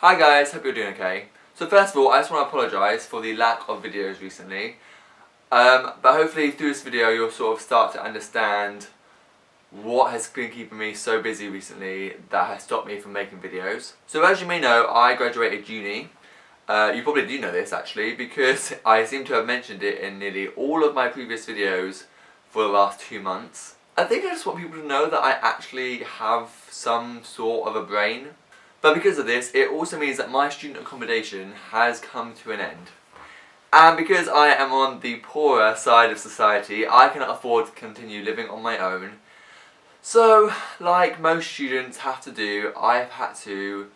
Hi guys, hope you're doing okay. So first of all, I just want to apologise for the lack of videos recently. But hopefully through this video you'll sort of start to understand what has been keeping me so busy recently that has stopped me from making videos. So as you may know, I graduated uni. You probably do know this actually because I seem to have mentioned it in nearly all of my previous videos for the last 2 months. I think I just want people to know that I actually have some sort of a brain. But because of this, it also means that my student accommodation has come to an end. And because I am on the poorer side of society, I cannot afford to continue living on my own. So, like most students have to do, I've had to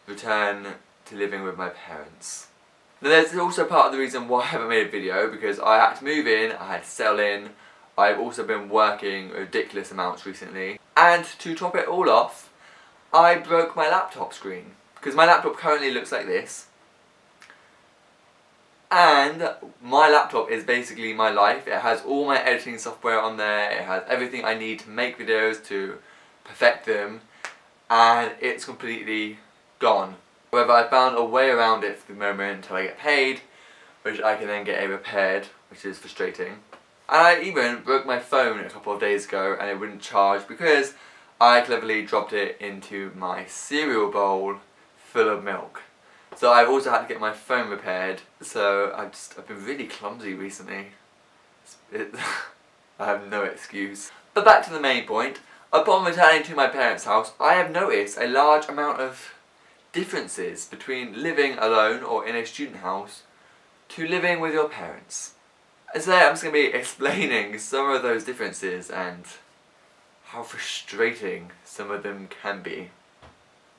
return to living with my parents. Now there's also part of the reason why I haven't made a video, because I had to move in, I had to settle in, I've also been working ridiculous amounts recently. And to top it all off, I broke my laptop screen, because my laptop currently looks like this. And my laptop is basically my life. It has all my editing software on there, it has everything I need to make videos, to perfect them, and it's completely gone. However, I found a way around it for the moment until I get paid, which I can then get it repaired, which is frustrating. And I even broke my phone a couple of days ago and it wouldn't charge because I cleverly dropped it into my cereal bowl full of milk. So I've also had to get my phone repaired, so I've been really clumsy recently. I have no excuse. But back to the main point. Upon returning to my parents' house, I have noticed a large amount of differences between living alone or in a student house to living with your parents. And today I'm just going to be explaining some of those differences and how frustrating some of them can be.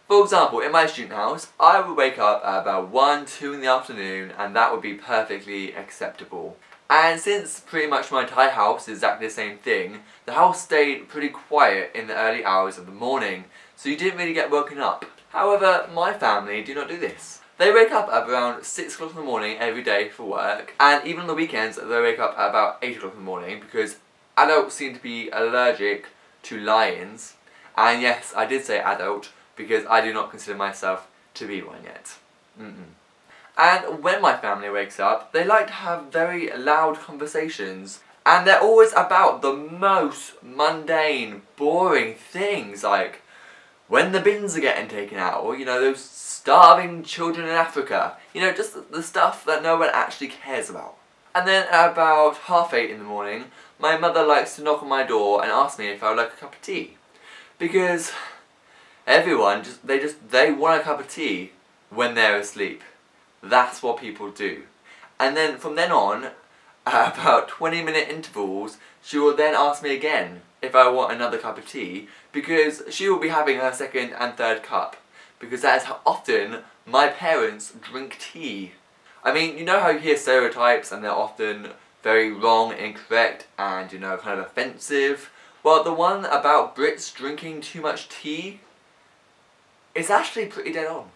For example, in my student house, I would wake up at about 1, 2 in the afternoon and that would be perfectly acceptable. And since pretty much my entire house is exactly the same thing, the house stayed pretty quiet in the early hours of the morning, so you didn't really get woken up. However, my family do not do this. They wake up at around 6 o'clock in the morning every day for work, and even on the weekends they wake up at about 8 o'clock in the morning because adults seem to be allergic to lions. And yes, I did say adult because I do not consider myself to be one yet. And when my family wakes up, they like to have very loud conversations, and they're always about the most mundane, boring things, like when the bins are getting taken out, or those starving children in Africa. Just the stuff that no one actually cares about. And then at about 8:30 in the morning, my mother likes to knock on my door and ask me if I would like a cup of tea. Because everyone, they want a cup of tea when they're asleep. That's what people do. And then from then on, at about 20-minute intervals, she will then ask me again if I want another cup of tea, because she will be having her second and third cup. Because that is how often my parents drink tea. I mean, you know how you hear stereotypes and they're often very wrong, incorrect, and kind of offensive? Well, the one about Brits drinking too much tea is actually pretty dead on.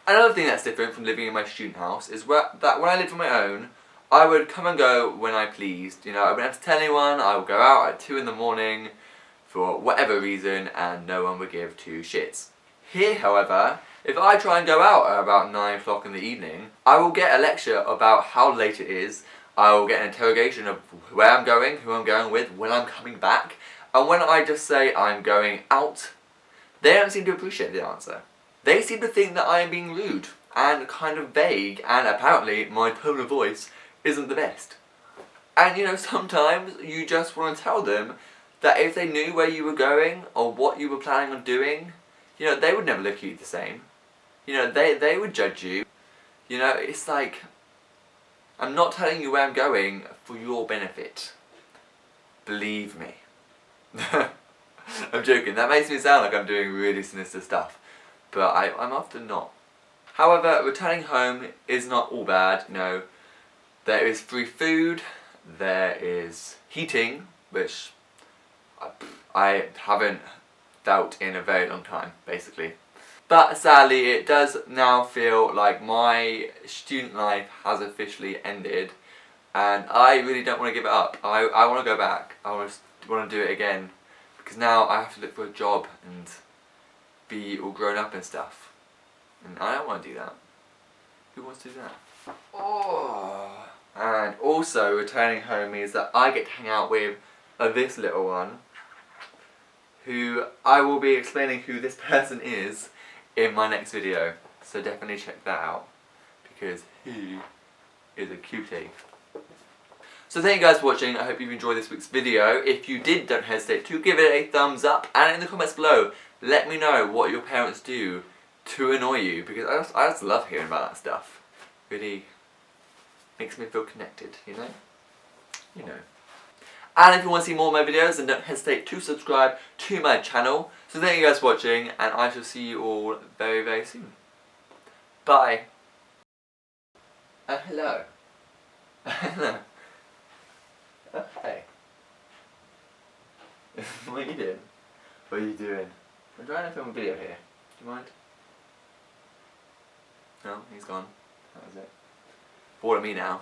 Another thing that's different from living in my student house is that when I lived on my own, I would come and go when I pleased. I wouldn't have to tell anyone. I would go out at 2 in the morning for whatever reason and no one would give 2 shits. Here, however, if I try and go out at about 9 o'clock in the evening, I will get a lecture about how late it is. I will get an interrogation of where I'm going, who I'm going with, when I'm coming back. And when I just say I'm going out, they don't seem to appreciate the answer. They seem to think that I am being rude and kind of vague, and apparently my tone of voice isn't the best. And sometimes you just want to tell them that if they knew where you were going or what you were planning on doing, they would never look at you the same. They would judge you. It's like, I'm not telling you where I'm going for your benefit. Believe me. I'm joking, that makes me sound like I'm doing really sinister stuff, but I'm often not. However, returning home is not all bad. There is free food, there is heating, which I haven't felt in a very long time, basically. But sadly, it does now feel like my student life has officially ended, and I really don't want to give it up. I want to go back. I want to do it again, because now I have to look for a job and be all grown up and stuff. And I don't want to do that. Who wants to do that? Oh. And also returning home means that I get to hang out with this little one, who I will be explaining who this person is in my next video. So definitely check that out, because he is a cutie. So thank you guys for watching. I hope you've enjoyed this week's video. If you did, don't hesitate to give it a thumbs up, and in the comments below, let me know what your parents do to annoy you, because I just love hearing about that stuff. Really makes me feel connected, you know? You know. And if you want to see more of my videos, then don't hesitate to subscribe to my channel. So thank you guys for watching, and I shall see you all very, very soon. Bye. Hello. Hello. Hey. What are you doing? What are you doing? I'm trying to film a video here. Do you mind? No, he's gone. That was it. Bored of me now.